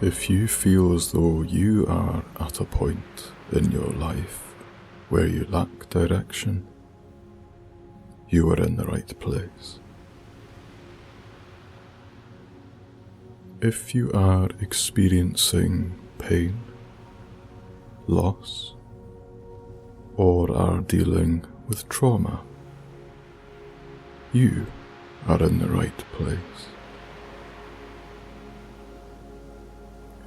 If you feel as though you are at a point in your life where you lack direction, you are in the right place. If you are experiencing pain, loss, or are dealing with trauma, you are in the right place.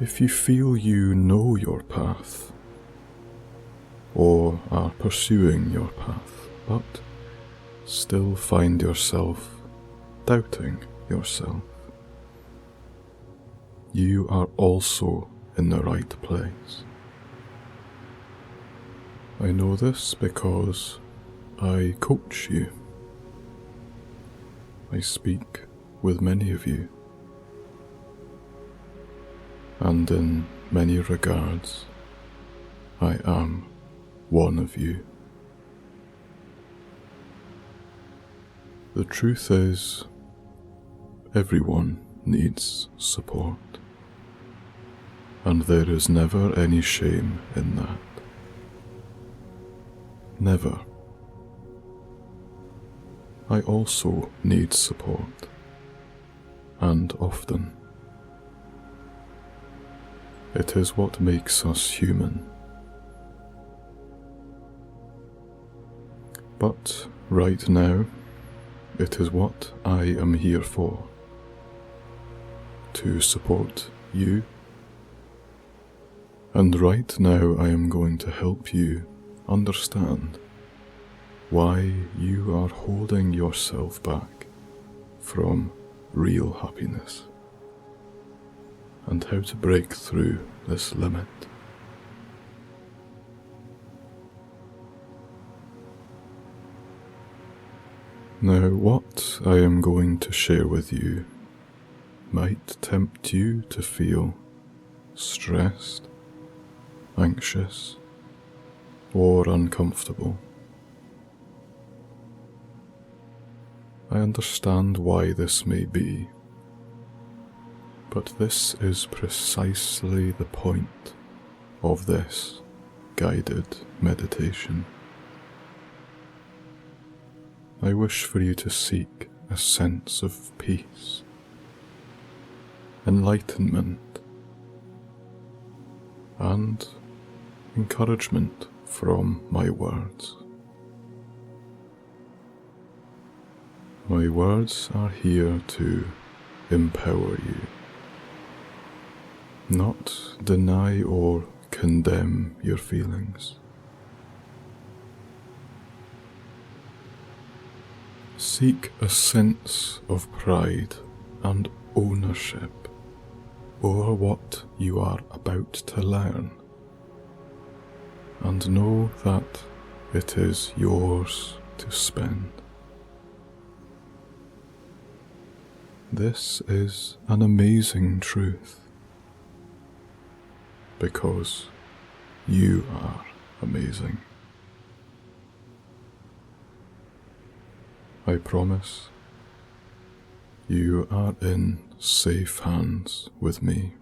If you feel you know your path, or are pursuing your path, but still find yourself doubting yourself, you are also in the right place. I know this because I coach you. I speak with many of you, and in many regards, I am one of you. The truth is, everyone needs support, and there is never any shame in that. Never. I also need support, and often. It is what makes us human. But right now, it is what I am here for. To support you. And right now I am going to help you understand why you are holding yourself back from real happiness, and how to break through this limit. Now, what I am going to share with you might tempt you to feel stressed, anxious, or uncomfortable. I understand why this may be, but this is precisely the point of this guided meditation. I wish for you to seek a sense of peace, enlightenment, and encouragement from my words. My words are here to empower you, not deny or condemn your feelings. Seek a sense of pride and ownership over what you are about to learn, and know that it is yours to spend. This is an amazing truth, because you are amazing. I promise you are in safe hands with me.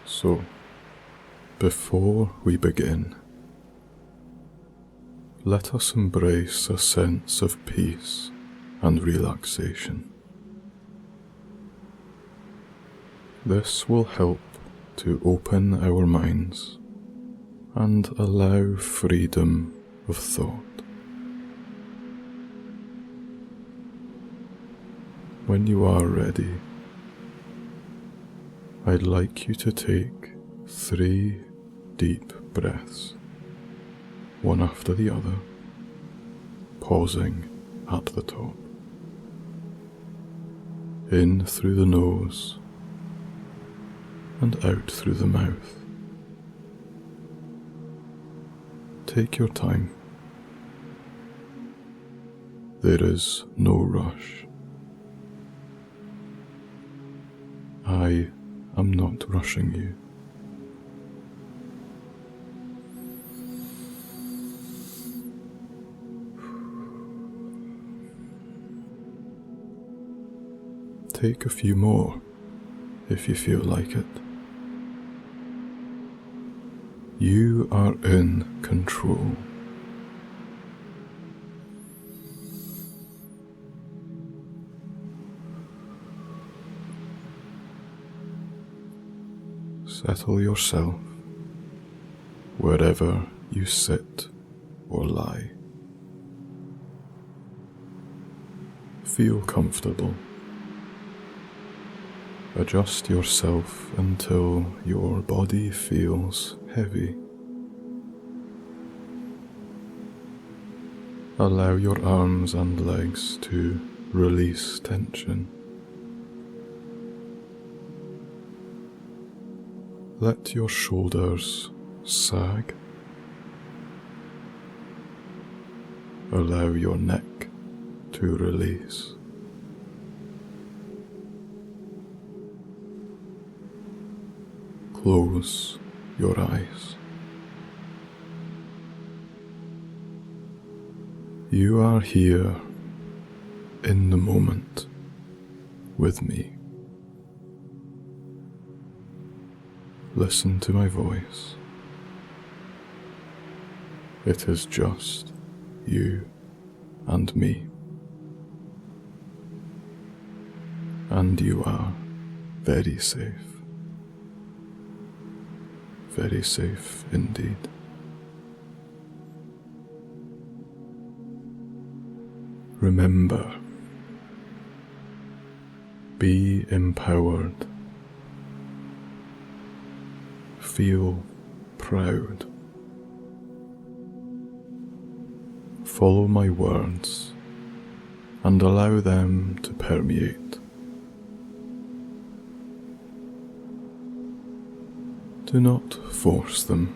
So, before we begin, let us embrace a sense of peace and relaxation. This will help to open our minds and allow freedom of thought. When you are ready, I'd like you to take 3 deep breaths, one after the other, pausing at the top. In through the nose and out through the mouth. Take your time. There is no rush. I am not rushing you. Take a few more if you feel like it. You are in control. Settle yourself wherever you sit or lie. Feel comfortable. Adjust yourself until your body feels heavy. Allow your arms and legs to release tension. Let your shoulders sag. Allow your neck to release. Close your eyes. You are here in the moment with me. Listen to my voice. It is just you and me. And you are very safe. Very safe indeed. Remember, be empowered. Feel proud. Follow my words and allow them to permeate. Do not force them.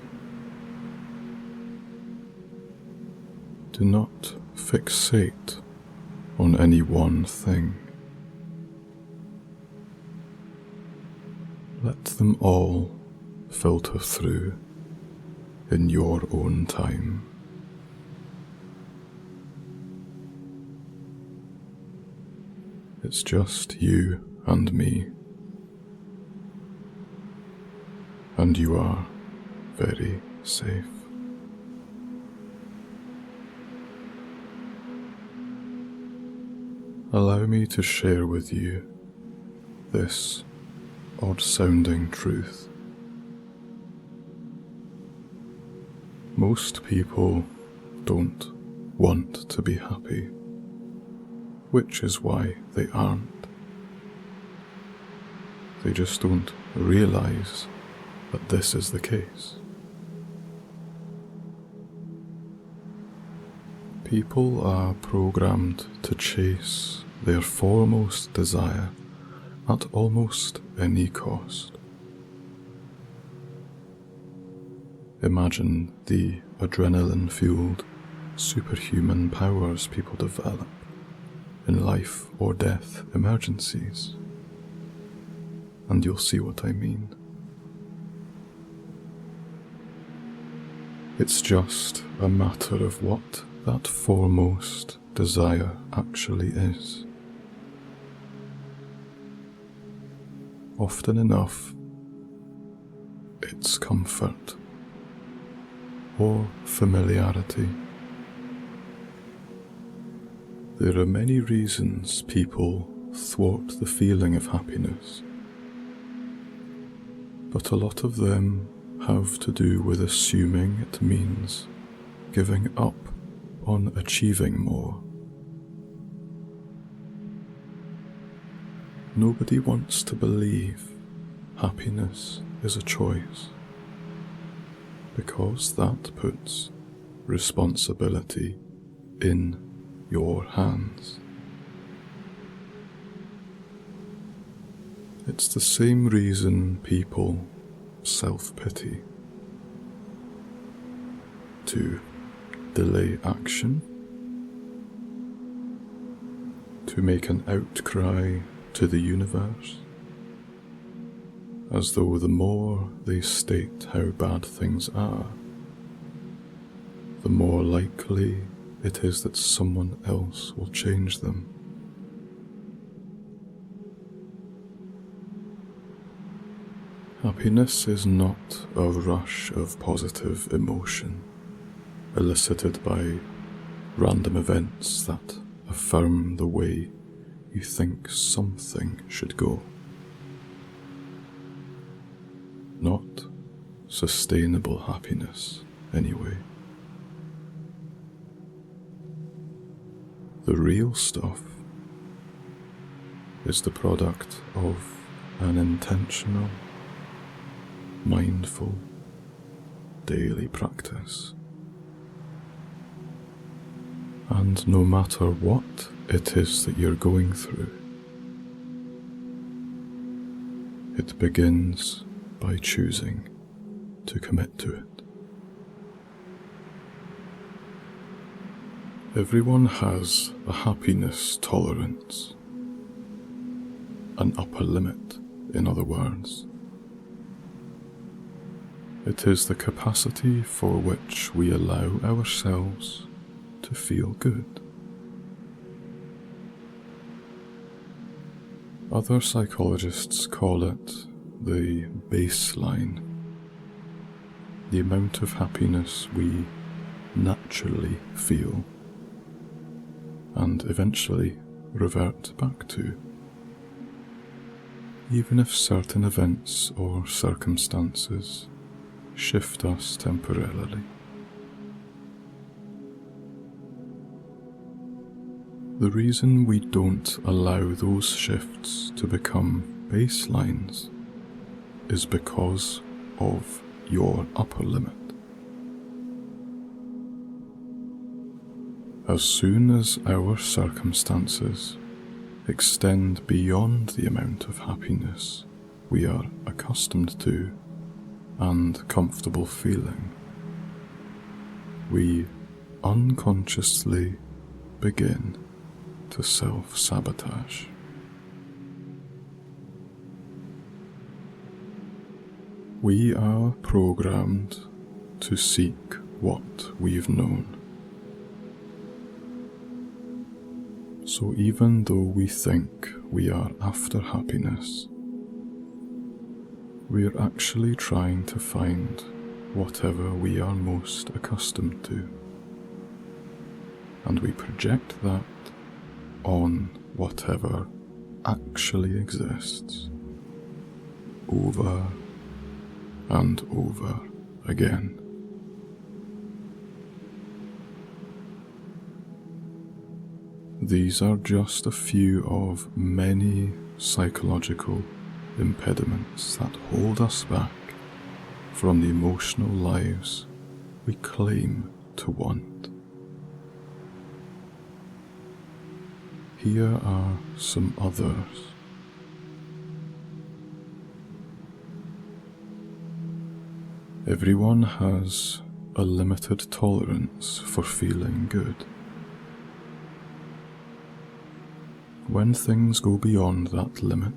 Do not fixate on any one thing. Let them all filter through in your own time. It's just you and me, and you are very safe. Allow me to share with you this odd-sounding truth. Most people don't want to be happy, which is why they aren't. They just don't realize that this is the case. People are programmed to chase their foremost desire at almost any cost. Imagine the adrenaline-fueled, superhuman powers people develop in life or death emergencies, and you'll see what I mean. It's just a matter of what that foremost desire actually is. Often enough, it's comfort or familiarity. There are many reasons people thwart the feeling of happiness, but a lot of them have to do with assuming it means giving up on achieving more. Nobody wants to believe happiness is a choice, because that puts responsibility in your hands. It's the same reason people self-pity. To delay action, to make an outcry to the universe, as though the more they state how bad things are, the more likely it is that someone else will change them. Happiness is not a rush of positive emotion elicited by random events that affirm the way you think something should go. Not sustainable happiness, anyway. The real stuff is the product of an intentional, mindful, daily practice. And no matter what it is that you're going through, it begins by choosing to commit to it. Everyone has a happiness tolerance, an upper limit, in other words. It is the capacity for which we allow ourselves to feel good. Other psychologists call it the baseline, the amount of happiness we naturally feel and eventually revert back to, even if certain events or circumstances shift us temporarily. The reason we don't allow those shifts to become baselines is because of your upper limit. As soon as our circumstances extend beyond the amount of happiness we are accustomed to and comfortable feeling, we unconsciously begin to self-sabotage. We are programmed to seek what we've known. So even though we think we are after happiness, we're actually trying to find whatever we are most accustomed to. And we project that on whatever actually exists, over and over again. These are just a few of many psychological impediments that hold us back from the emotional lives we claim to want. Here are some others. Everyone has a limited tolerance for feeling good. When things go beyond that limit,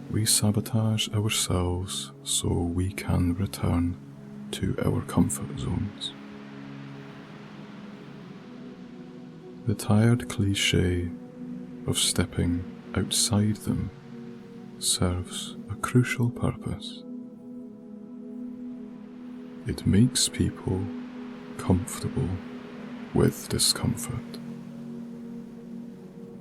we sabotage ourselves so we can return to our comfort zones. The tired cliché of stepping outside them serves a crucial purpose. It makes people comfortable with discomfort,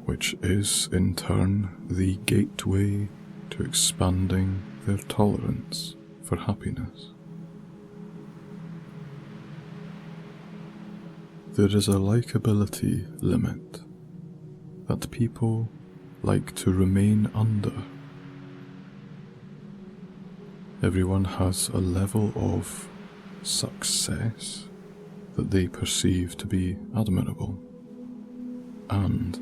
which is in turn the gateway to expanding their tolerance for happiness. There is a likability limit that people like to remain under. Everyone has a level of success that they perceive to be admirable and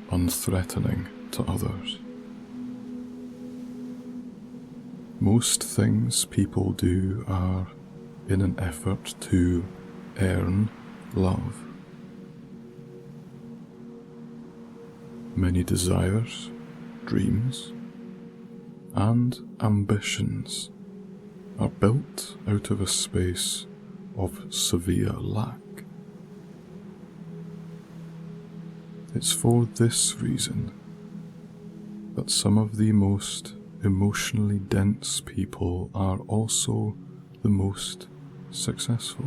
unthreatening to others. Most things people do are in an effort to earn love. Many desires, dreams, and ambitions are built out of a space of severe lack. It's for this reason that some of the most emotionally dense people are also the most successful.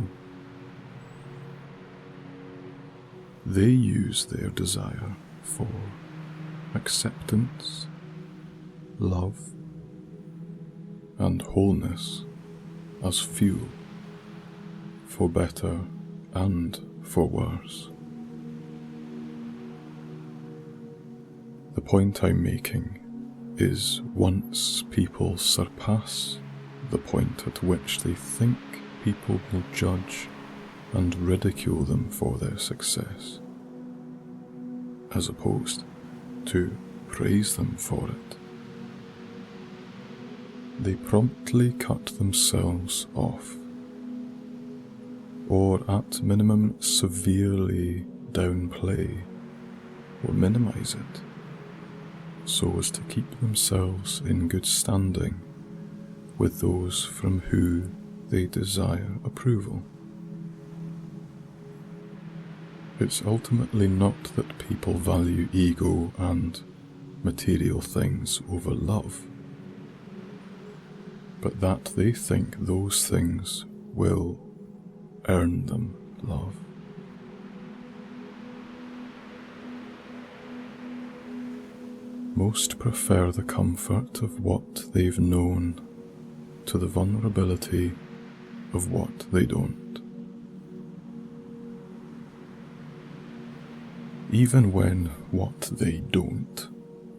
They use their desire for acceptance, love, and wholeness as fuel, for better and for worse. The point I'm making is once people surpass the point at which they think people will judge and ridicule them for their success, as opposed to praise them for it, they promptly cut themselves off, or at minimum severely downplay or minimize it, so as to keep themselves in good standing with those from whom they desire approval. It's ultimately not that people value ego and material things over love, but that they think those things will earn them love. Most prefer the comfort of what they've known to the vulnerability of what they don't. Even when what they don't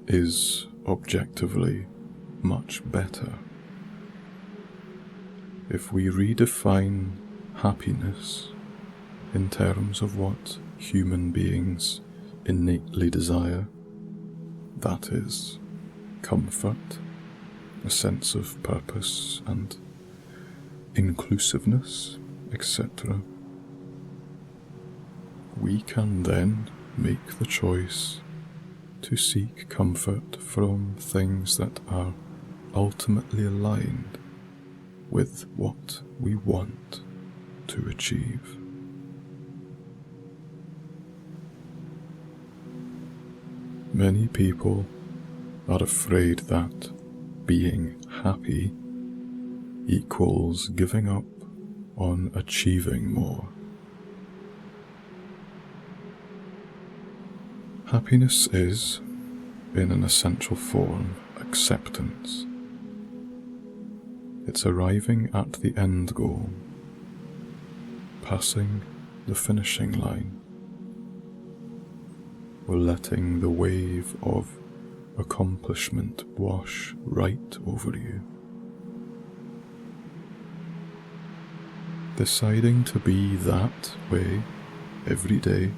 is objectively much better. If we redefine happiness in terms of what human beings innately desire, that is, comfort, a sense of purpose and inclusiveness, etc., we can then make the choice to seek comfort from things that are ultimately aligned with what we want to achieve. Many people are afraid that being happy equals giving up on achieving more. Happiness is, in an essential form, acceptance. It's arriving at the end goal, passing the finishing line, or letting the wave of accomplishment wash right over you. Deciding to be that way every day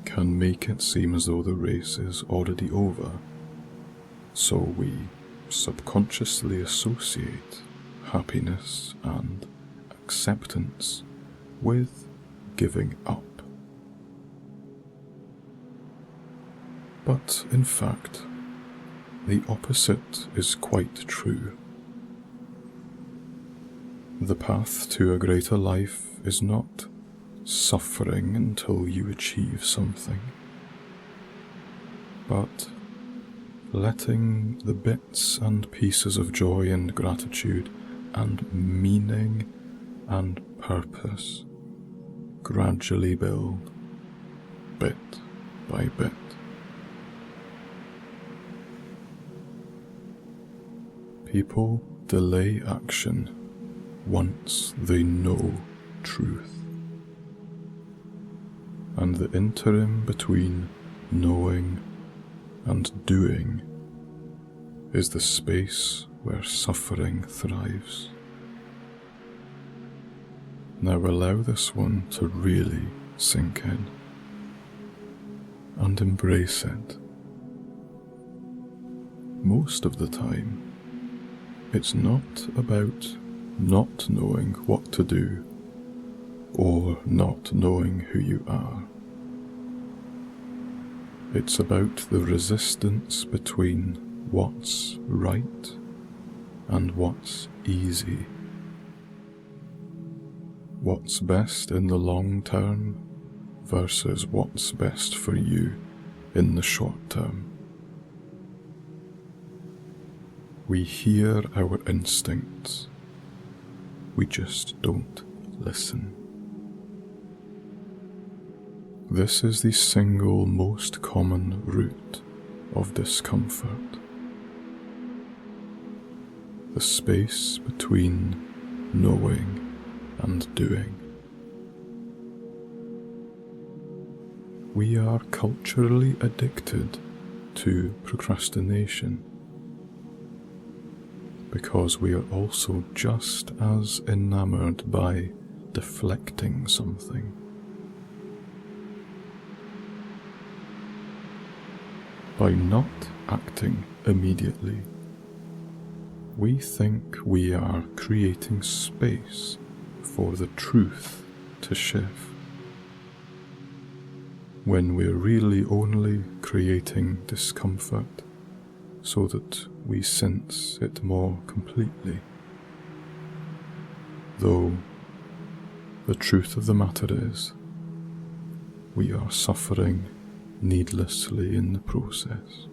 can make it seem as though the race is already over, so we subconsciously associate happiness and acceptance with giving up. But in fact, the opposite is quite true. The path to a greater life is not suffering until you achieve something, but letting the bits and pieces of joy and gratitude and meaning and purpose gradually build, bit by bit. People delay action once they know truth, and the interim between knowing and doing is the space where suffering thrives. Now allow this one to really sink in and embrace it. Most of the time, it's not about not knowing what to do or not knowing who you are. It's about the resistance between what's right and what's easy. What's best in the long term versus what's best for you in the short term. We hear our instincts, we just don't listen. This is the single most common root of discomfort. The space between knowing and doing. We are culturally addicted to procrastination because we are also just as enamored by deflecting something. By not acting immediately, we think we are creating space for the truth to shift, when we're really only creating discomfort so that we sense it more completely. Though the truth of the matter is, we are suffering needlessly in the process.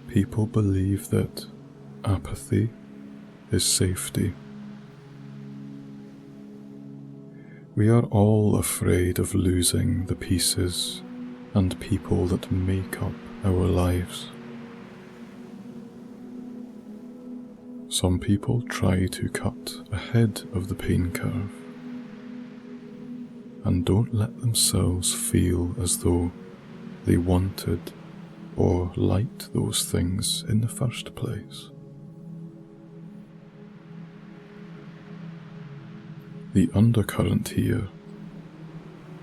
People believe that apathy is safety. We are all afraid of losing the pieces and people that make up our lives. Some people try to cut ahead of the pain curve and don't let themselves feel as though they wanted or liked those things in the first place. The undercurrent here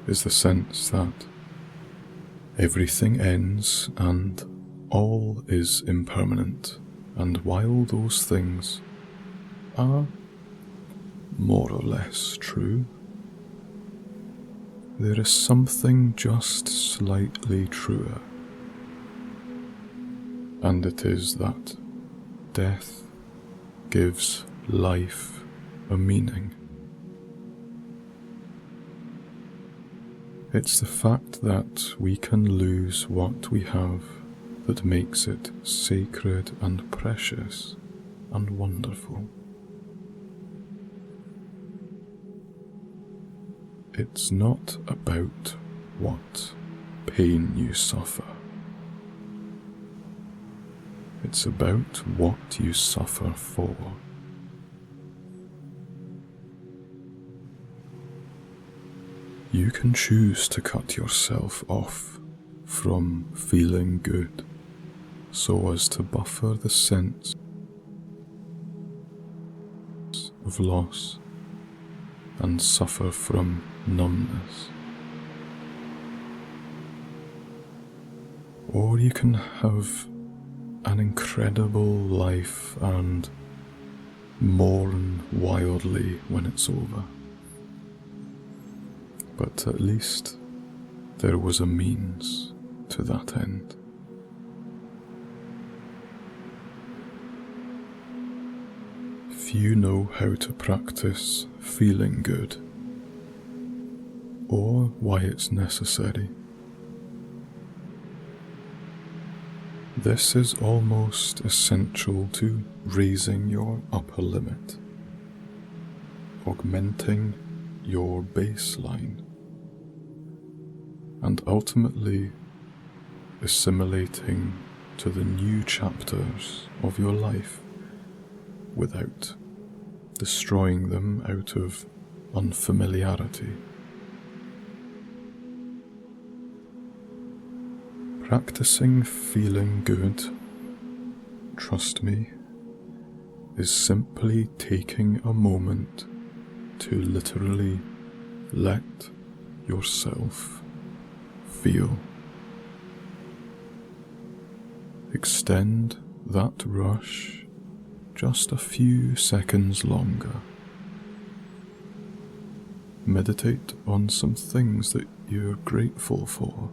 is the sense that everything ends and all is impermanent, and while those things are more or less true, there is something just slightly truer, and it is that death gives life a meaning. It's the fact that we can lose what we have that makes it sacred and precious and wonderful. It's not about what pain you suffer. It's about what you suffer for. You can choose to cut yourself off from feeling good so as to buffer the sense of loss and suffer from numbness. Or you can have an incredible life and mourn wildly when it's over. But at least there was a means to that end. Few know how to practice feeling good, or why it's necessary. This is almost essential to raising your upper limit, augmenting your baseline, and ultimately assimilating to the new chapters of your life without destroying them out of unfamiliarity. Practicing feeling good, trust me, is simply taking a moment to literally let yourself feel. Extend that rush just a few seconds longer. Meditate on some things that you're grateful for,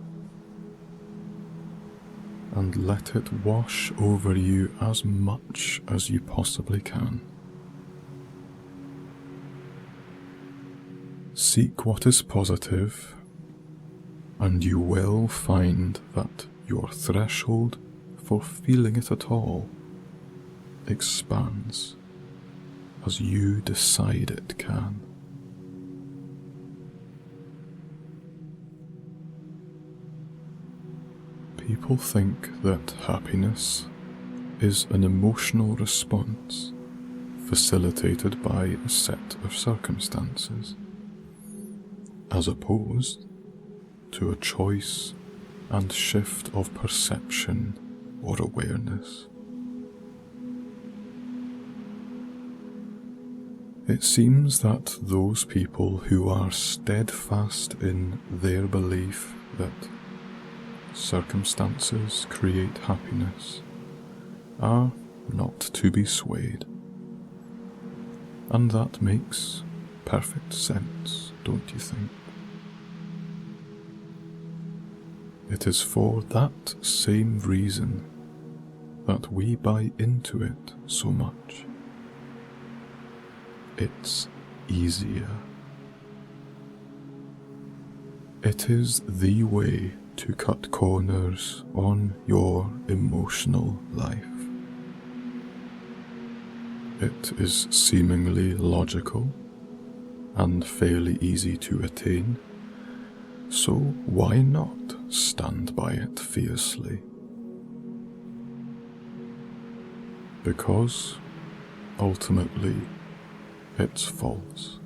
and let it wash over you as much as you possibly can. Seek what is positive and you will find that your threshold for feeling it at all expands as you decide it can. People think that happiness is an emotional response facilitated by a set of circumstances, as opposed to a choice and shift of perception or awareness. It seems that those people who are steadfast in their belief that circumstances create happiness are not to be swayed. And that makes perfect sense, don't you think? It is for that same reason that we buy into it so much. It's easier. It is the way to cut corners on your emotional life. It is seemingly logical and fairly easy to attain, so why not stand by it fiercely? Because ultimately it's false.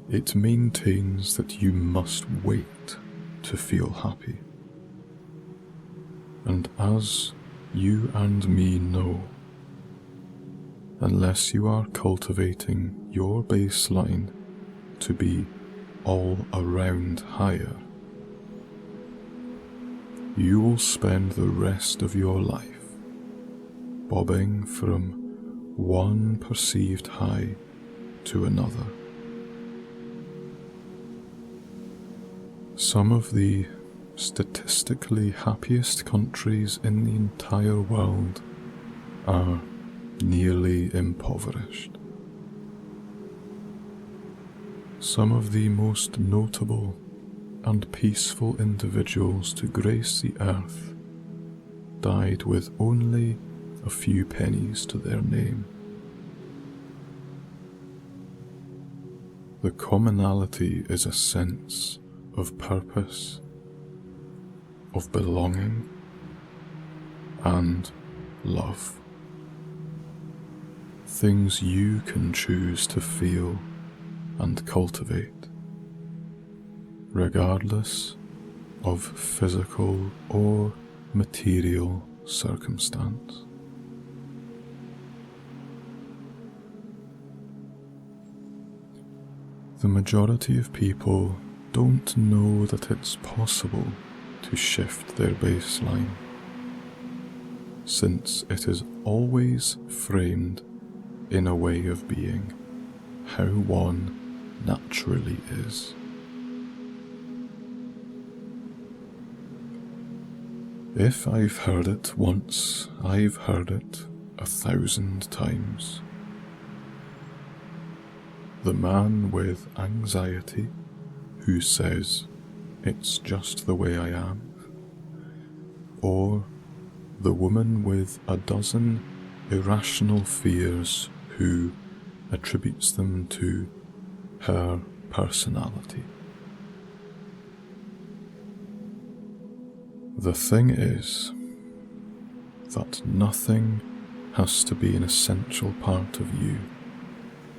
It maintains that you must wait to feel happy. And as you and me know, unless you are cultivating your baseline to be all around higher, you will spend the rest of your life bobbing from one perceived high to another. Some of the statistically happiest countries in the entire world are nearly impoverished. Some of the most notable and peaceful individuals to grace the earth died with only a few pennies to their name. The commonality is a sense of purpose, of belonging, and love. Things you can choose to feel and cultivate, regardless of physical or material circumstance. The majority of people don't know that it's possible to shift their baseline, since it is always framed in a way of being how one naturally is. If I've heard it once, I've heard it 1,000 times. The man with anxiety who says, "It's just the way I am," or the woman with a dozen irrational fears who attributes them to her personality. The thing is that nothing has to be an essential part of you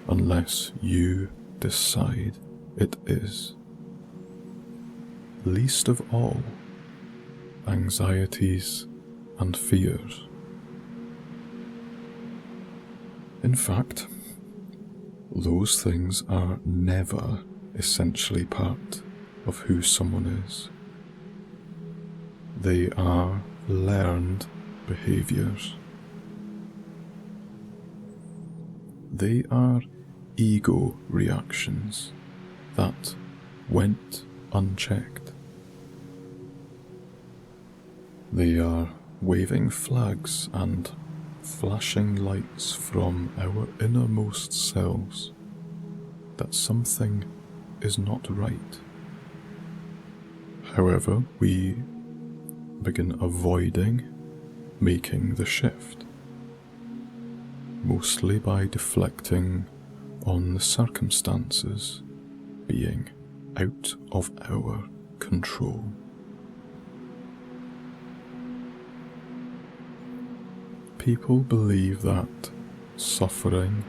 unless you decide it is. Least of all, anxieties and fears. In fact, those things are never essentially part of who someone is. They are learned behaviors. They are ego reactions that went unchecked. They are waving flags and flashing lights from our innermost selves that something is not right However, we begin avoiding making the shift, mostly by deflecting on the circumstances being out of our control. People believe that suffering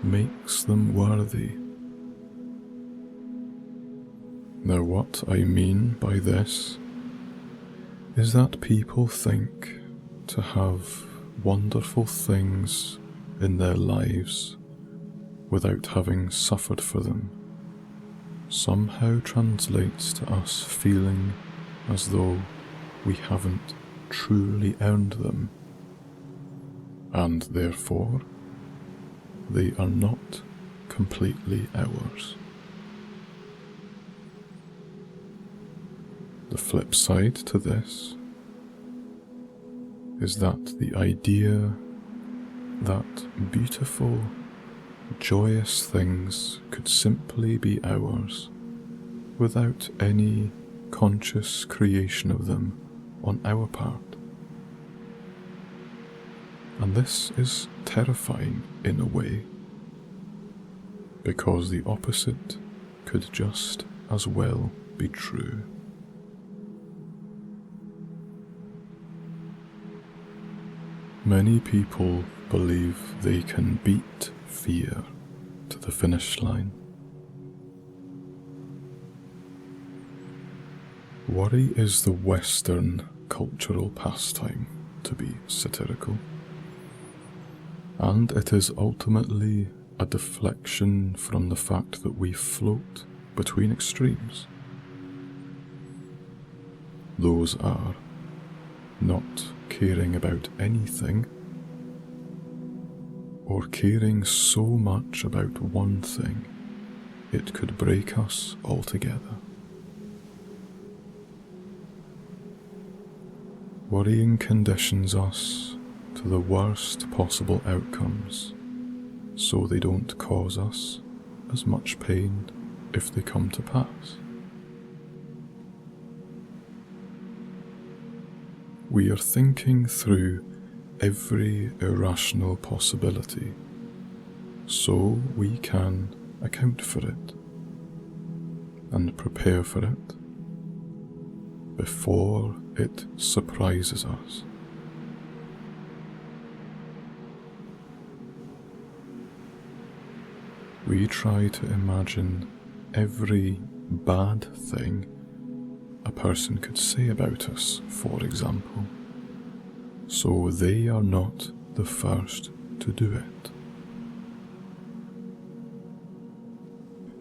makes them worthy. Now, what I mean by this is that people think to have wonderful things in their lives without having suffered for them somehow translates to us feeling as though we haven't truly earned them, and therefore they are not completely ours. The flip side to this is that the idea that beautiful, joyous things could simply be ours without any conscious creation of them on our part. And this is terrifying in a way, because the opposite could just as well be true. Many people believe they can beat fear to the finish line. Worry is the Western cultural pastime, to be satirical, and it is ultimately a deflection from the fact that we float between extremes. Those are not caring about anything, or caring so much about one thing it could break us altogether. Worrying conditions us to the worst possible outcomes, so they don't cause us as much pain if they come to pass. We are thinking through every irrational possibility, so we can account for it and prepare for it before it surprises us. We try to imagine every bad thing a person could say about us, for example, so they are not the first to do it.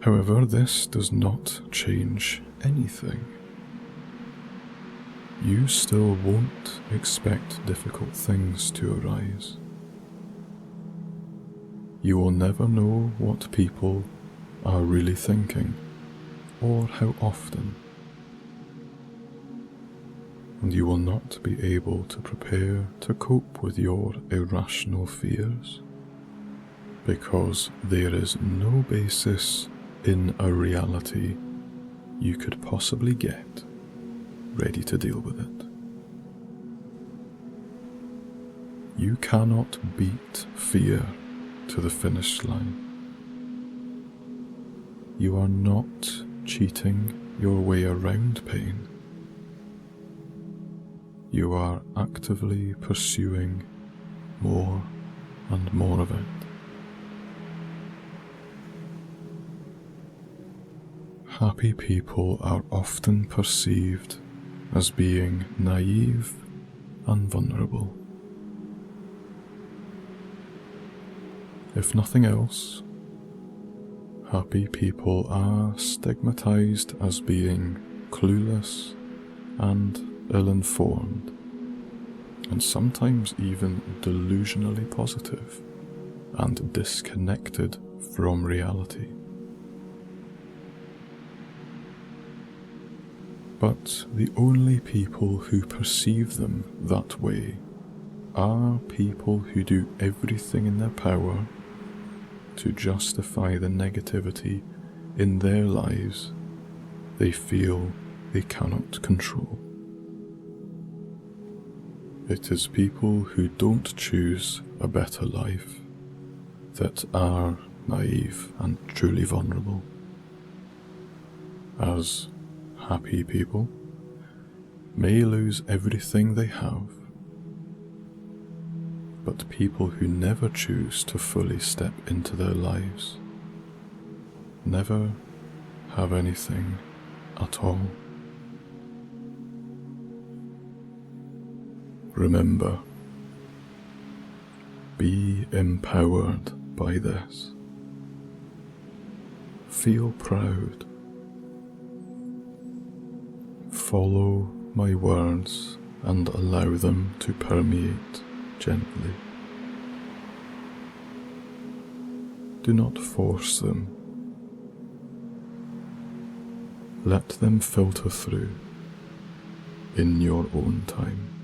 However, this does not change anything. You still won't expect difficult things to arise. You will never know what people are really thinking, or how often. And you will not be able to prepare to cope with your irrational fears, because there is no basis in a reality you could possibly get ready to deal with it. You cannot beat fear to the finish line. You are not cheating your way around pain. You are actively pursuing more and more of it. Happy people are often perceived as being naive and vulnerable. If nothing else, happy people are stigmatized as being clueless and ill-informed, and sometimes even delusionally positive and disconnected from reality. But the only people who perceive them that way are people who do everything in their power to justify the negativity in their lives they feel they cannot control. It is people who don't choose a better life that are naive and truly vulnerable. As happy people may lose everything they have, but people who never choose to fully step into their lives never have anything at all. Remember, be empowered by this. Feel proud. Follow my words and allow them to permeate gently. Do not force them. Let them filter through in your own time.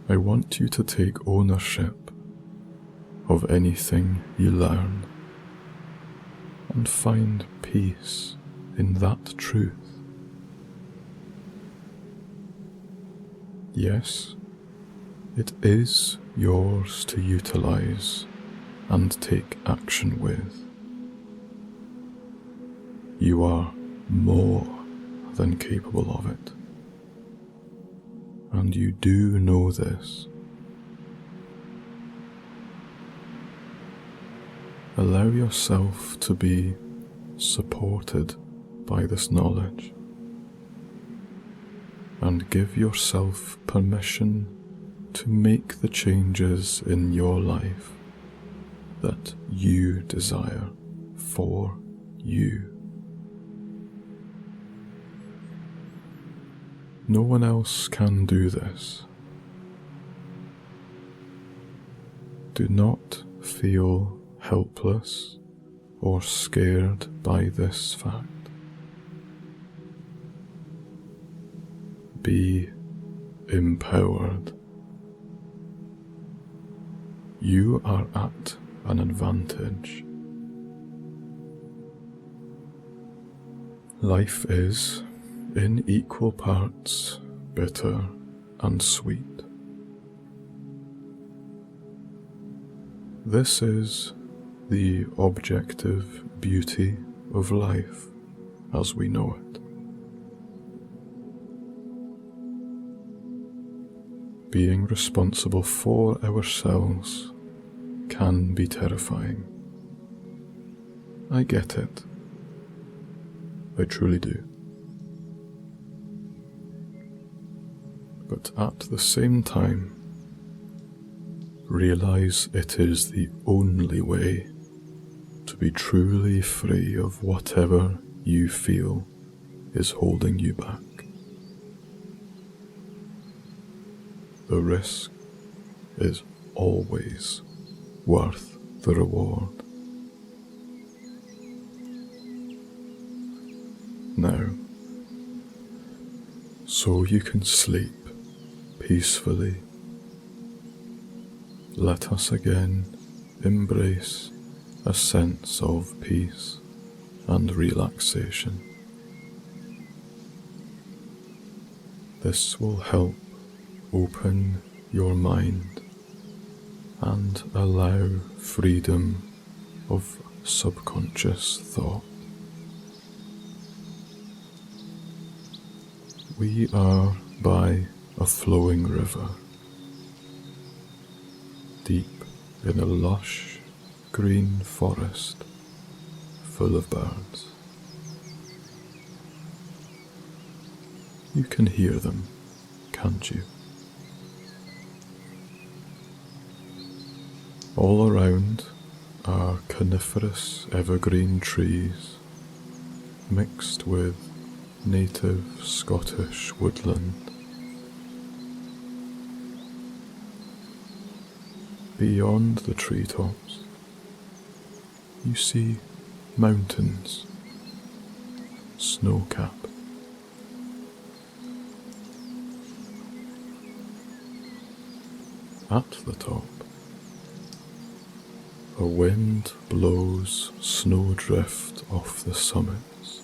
I want you to take ownership of anything you learn and find peace in that truth. Yes, it is yours to utilize and take action with. You are more than capable of it, and you do know this. Allow yourself to be supported by this knowledge, and give yourself permission to make the changes in your life that you desire for you. No one else can do this. Do not feel helpless or scared by this fact. Be empowered. You are at an advantage. Life is, in equal parts, bitter and sweet. This is the objective beauty of life as we know it. Being responsible for ourselves can be terrifying. I get it. I truly do. But at the same time, realize it is the only way to be truly free of whatever you feel is holding you back. The risk is always worth the reward. Now, so you can sleep peacefully, let us again embrace a sense of peace and relaxation. This will help open your mind and allow freedom of subconscious thought. We are by a flowing river, deep in a lush green forest full of birds. You can hear them, can't you? All around are coniferous evergreen trees mixed with native Scottish woodland. Beyond the treetops, you see mountains, snow-capped. At the top, A wind blows snowdrift off the summits,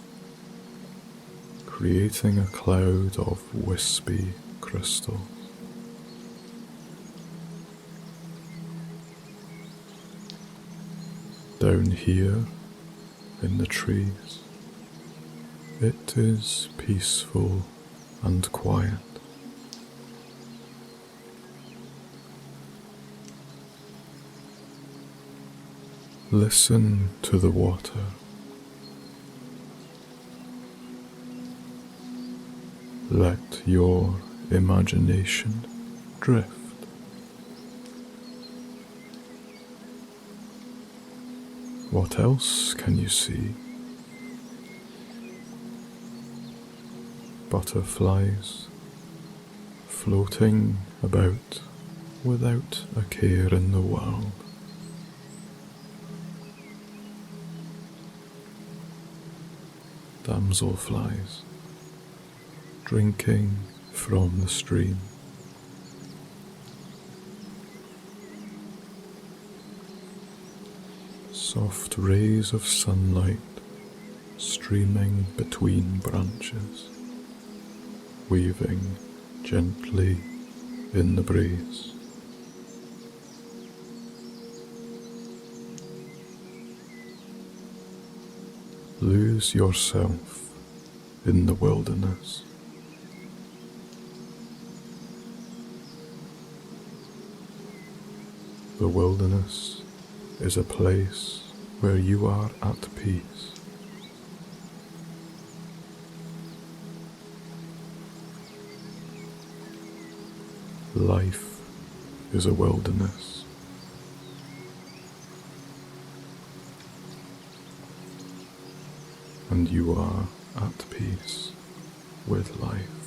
creating a cloud of wispy crystals. Down here in the trees, it is peaceful and quiet. Listen to the water. Let your imagination drift. What else can you see? Butterflies floating about without a care in the world. Damselflies drinking from the stream. Soft rays of sunlight streaming between branches, weaving gently in the breeze. Lose yourself in the wilderness. The wilderness is a place where you are at peace. Life is a wilderness. And you are at peace with life.